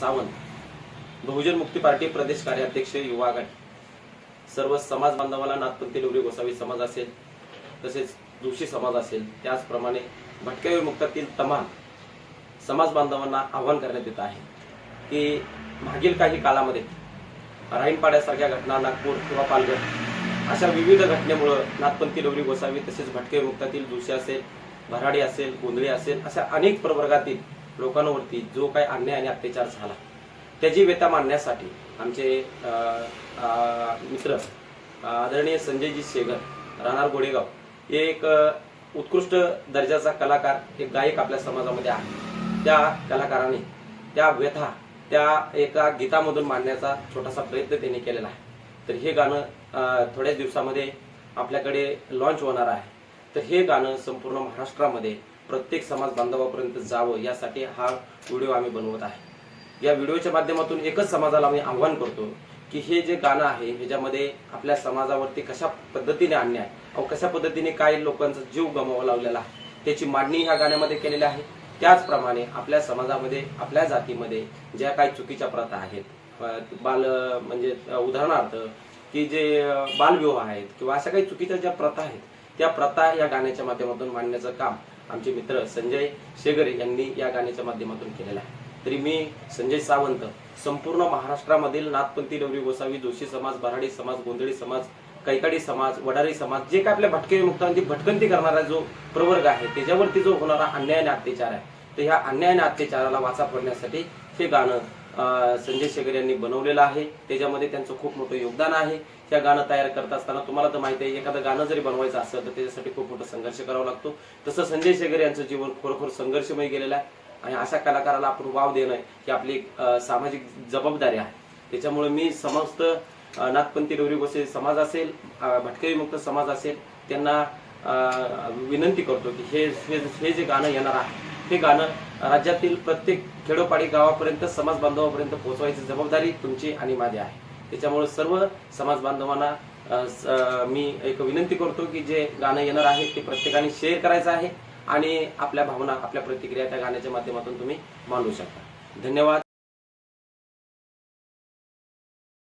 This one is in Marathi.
सावंत, बहुजन मुक्ती पार्टी प्रदेश कार्याध्यक्ष युवा आघाडी। सर्व समाज बांधवांना नाथपंथी डोंगरी गोसावी समाज असेल, तसेच जोशी समाज असेल, त्याचप्रमाणे भटक्या विमुक्तातील तमाम समाज बांधवांना आवाहन करण्यात येत आहे की मागील काही काळामध्ये राईनपाड्यासारख्या घटना, नागपूर किंवा पालघर अशा विविध घटनेमुळे नाथपंथी डोंगरी गोसावी तसेच भटक्या विमुक्तातील जोशी असेल, भराडी असेल, गोंधळी असेल, अशा अनेक प्रवर्गातील लोकांवरती जो काही अन्याय आणि अत्याचार झाला त्याची व्यथा मांडण्यासाठी आमचे मित्र आदरणीय संजयजी शेगर, राहणार गोडेगाव, एक उत्कृष्ट दर्जाचा कलाकार, एक गायक आपल्या समाजामध्ये आहे। त्या कलाकाराने त्या व्यथा त्या एका गीतामधून मांडण्याचा छोटासा प्रयत्न त्यांनी केलेला आहे। तर हे गाणं थोड्याच दिवसामध्ये आपल्याकडे लॉन्च होणार आहे। तर हे गाणं संपूर्ण महाराष्ट्रामध्ये प्रत्येक समाज बांधवापर्यंत जावं यासाठी हा व्हिडिओ आम्ही बनवत आहे। या व्हिडिओच्या माध्यमातून एकच समाजाला आम्ही आव्हान करतो की हे जे गाणं आहे ह्याच्यामध्ये आपल्या समाजावरती कशा पद्धतीने अन्याय कशा पद्धतीने काही लोकांचा जीव गमावा लावलेला आहे त्याची मांडणी ह्या गाण्यामध्ये केलेली आहे। त्याचप्रमाणे आपल्या समाजामध्ये, आपल्या जातीमध्ये ज्या काही चुकीच्या प्रथा आहेत, म्हणजे उदाहरणार्थ की जे बालविवाह आहेत किंवा अशा काही चुकीच्या ज्या प्रथा आहेत त्या प्रथा या गाण्याच्या माध्यमातून मांडण्याचं काम आमचे मित्र संजय शेगर यांनी या गाण्याच्या माध्यमातून केलेलं आहे। तरी मी संजय सावंत संपूर्ण महाराष्ट्रामधील नाथपंथी डोंगरी गोसावी, जोशी समाज, भराडी समाज, गोंधळी समाज, कैकाडी समाज, वडारी समाज, जे काय आपल्या भटके विमुक्तांची भटकंती करणारा जो प्रवर्ग आहे त्याच्यावरती जो होणारा अन्याय आणि अत्याचार आहे, तर ह्या अन्याय आणि अत्याचाराला वाचा फोडण्यासाठी हे गाणं संजय शेगर यांनी बनवलेलं आहे। त्याच्यामध्ये त्यांचं खूप मोठं योगदान आहे। हे गाणं तयार करत असताना तुम्हाला तर माहिती आहे, एखादं गाणं जरी बनवायचं असेल तर त्याच्यासाठी खूप मोठा संघर्ष करावा लागतो। तसं संजय शेगर यांचं जीवन खरोखर संघर्षमय गेलेलं आहे आणि अशा कलाकाराला आपण वाव देणं ही आपली सामाजिक जबाबदारी आहे। त्याच्यामुळे मी समस्त नाथपंथी डोंगरी गोसावी समाज असेल, भटके विमुक्त समाज असेल, त्यांना विनंती करतो की हे जे गाणं येणार आहे हे गाणं राज्यातील प्रत्येक खेडोपाडी गावापर्यंत, समाज बांधवापर्यंत पोहोचवायची जबाबदारी तुमची आणि माझी आहे। त्याच्यामुळे सर्व समाज बांधवांना मी एक विनंती करतो की जे गाणं येणार आहे ते प्रत्येकाने शेअर करायचं आहे आणि आपल्या भावना, आपल्या प्रतिक्रिया त्या गाण्याच्या माध्यमातून तुम्ही मांडू शकता। धन्यवाद।